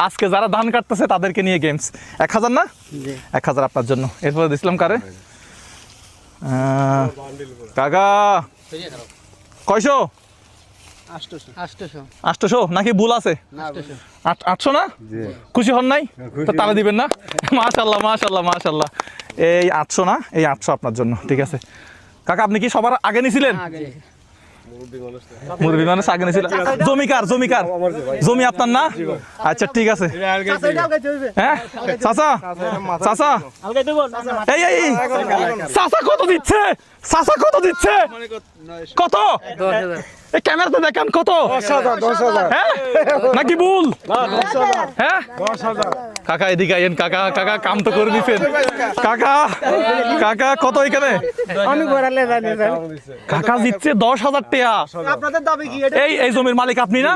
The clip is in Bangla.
আজকে যারা ধান কাটতেছে তাদেরকে নিয়ে গেমস। 1000 না? 1000 আপনার জন্য। এরপরে দিছিলাম কারে? কাকা কয়শো? 800 নাকি ভুল আছে? 800 না? খুশি হন নাই? তাহলে দিবেন না? মাশাআল্লাহ মাশাআল্লাহ মাশাআল্লাহ। এই 800 না, এই 800 আপনার জন্য। ঠিক আছে কাকা, আপনি কি সবার আগে নিছিলেন? মুরব্বি মানুষ আগে নিছিলেন। জমিকার জমি আপনার না? আচ্ছা ঠিক আছে। হ্যাঁ চাচা চাচা এই চাচা কত দিচ্ছে? চাচা কত দিচ্ছে? কত? এই ক্যামেরাতে দেখেন কত? 10,000 হ্যাঁ নাকি ভুল? হ্যাঁ কাকা এদিকে আইয়েন। কাকা কাকা কাম তো করে দিচ্ছেন। কাকা কাকা কত এখানে? কাকা জিতছে 10,000 টাকা। এই জমির মালিক আপনি না?